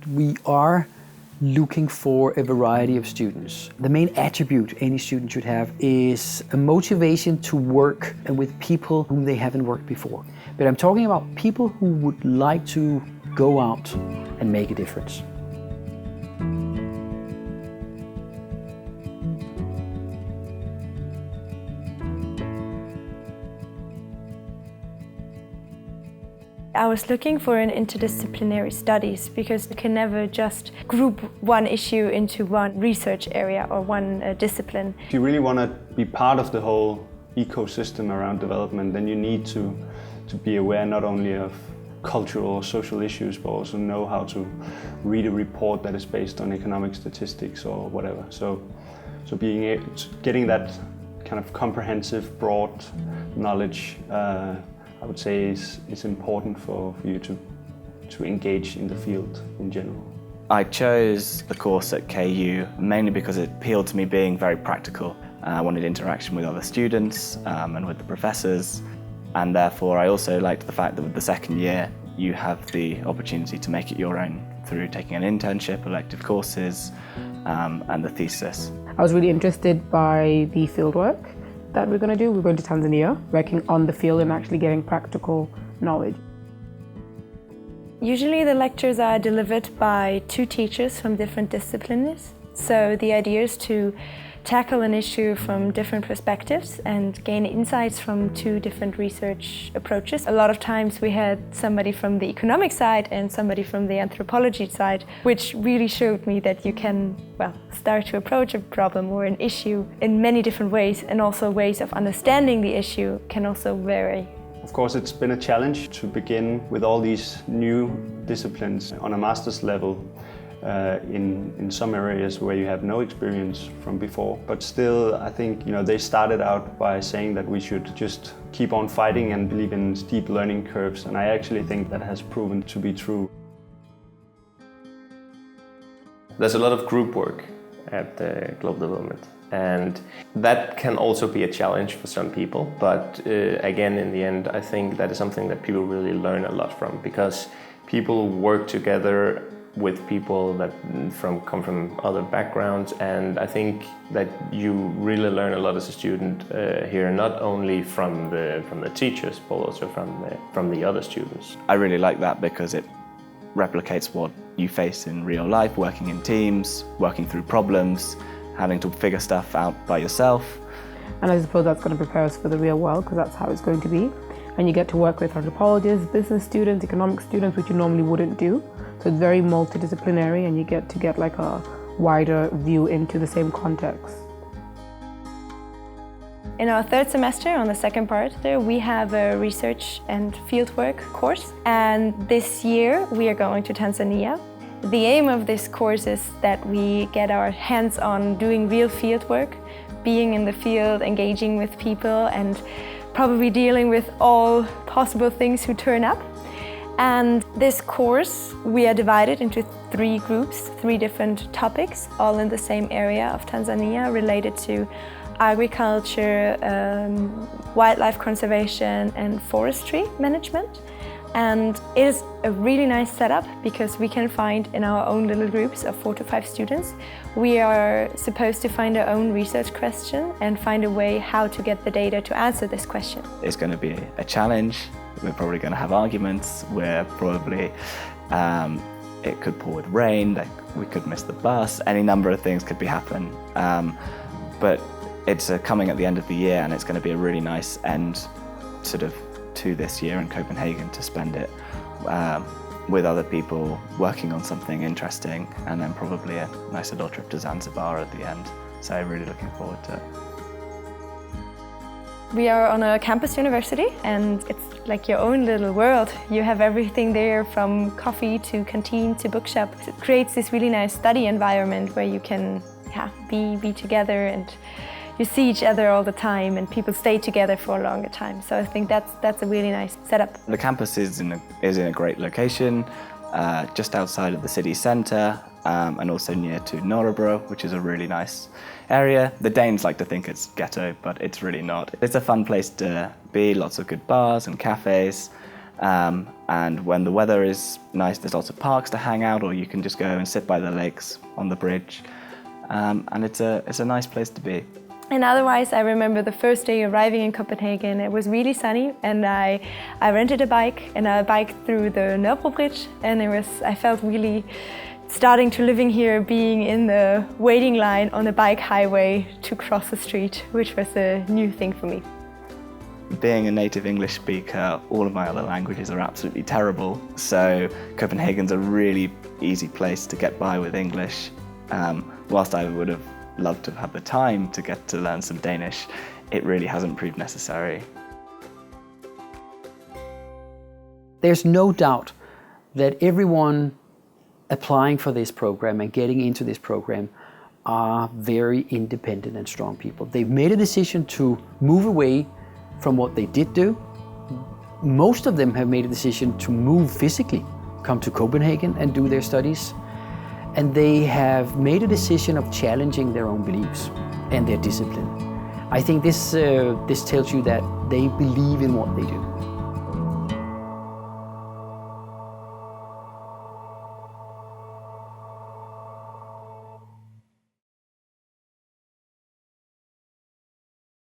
we are looking for a variety of students. The main attribute any student should have is a motivation to work with people whom they haven't worked before. But I'm talking about people who would like to go out and make a difference. I was looking for an interdisciplinary studies because you can never just group one issue into one research area or one discipline. If you really want to be part of the whole ecosystem around development, then you need to be aware not only of cultural or social issues, but also know how to read a report that is based on economic statistics or whatever. So getting that kind of comprehensive, broad knowledge, I would say is important for you to engage in the field in general. I chose the course at KU mainly because it appealed to me being very practical. I wanted interaction with other students and with the professors, and therefore I also liked the fact that with the second year you have the opportunity to make it your own through taking an internship, elective courses, and the thesis. I was really interested by the fieldwork that we're going to do. We're going to Tanzania, working on the field and actually getting practical knowledge. Usually the lectures are delivered by two teachers from different disciplines. So the idea is to tackle an issue from different perspectives and gain insights from two different research approaches. A lot of times we had somebody from the economic side and somebody from the anthropology side, which really showed me that you can, start to approach a problem or an issue in many different ways, and also ways of understanding the issue can also vary. Of course, it's been a challenge to begin with all these new disciplines on a master's level. In some areas where you have no experience from before. But still, I think they started out by saying that we should just keep on fighting and believe in steep learning curves, and I actually think that has proven to be true. There's a lot of group work at global development, and that can also be a challenge for some people, but again, in the end, I think that is something that people really learn a lot from, because people work together with people that come from other backgrounds, and I think that you really learn a lot as a student here, not only from the teachers, but also from the other students. I really like that because it replicates what you face in real life, working in teams, working through problems, having to figure stuff out by yourself. And I suppose that's going to prepare us for the real world, because that's how it's going to be. And you get to work with anthropologists, business students, economic students, which you normally wouldn't do. So it's very multidisciplinary, and you get to get like a wider view into the same context. In our third semester, on the second part, we have a research and fieldwork course. And this year we are going to Tanzania. The aim of this course is that we get our hands on doing real fieldwork, being in the field, engaging with people, and probably dealing with all possible things who turn up. And this course, we are divided into 3 groups, 3 different topics, all in the same area of Tanzania, related to agriculture, wildlife conservation, and forestry management. And it is a really nice setup because we can find in our own little groups of 4 to 5 students, we are supposed to find our own research question and find a way how to get the data to answer this question. It's going to be a challenge. We're probably going to have arguments. We're probably, it could pour with rain, we could miss the bus, any number of things could be happening. But it's coming at the end of the year, and it's going to be a really nice end to this year in Copenhagen, to spend it with other people working on something interesting, and then probably a nice little trip to Zanzibar at the end. So I'm really looking forward to it. We are on a campus university, and it's like your own little world. You have everything there, from coffee to canteen to bookshop. It creates this really nice study environment where you can be together, and you see each other all the time, and people stay together for a longer time. So I think that's a really nice setup. The campus is in a great location, just outside of the city centre, and also near to Nørrebro, which is a really nice area. The Danes like to think it's ghetto, but it's really not. It's a fun place to be, lots of good bars and cafes, And when the weather is nice, there's lots of parks to hang out, or you can just go and sit by the lakes on the bridge. And it's a nice place to be. And otherwise, I remember the first day arriving in Copenhagen. It was really sunny, and I rented a bike, and I biked through the Nørrebro Bridge, and I felt really starting to living here, being in the waiting line on the bike highway to cross the street, which was a new thing for me. Being a native English speaker, all of my other languages are absolutely terrible, so Copenhagen's a really easy place to get by with English. Whilst I would have loved to have had the time to get to learn some Danish, it really hasn't proved necessary. There's no doubt that everyone applying for this program and getting into this program are very independent and strong people. They've made a decision to move away from what they did do. Most of them have made a decision to move physically, come to Copenhagen and do their studies. And they have made a decision of challenging their own beliefs and their discipline. I think this tells you that they believe in what they do.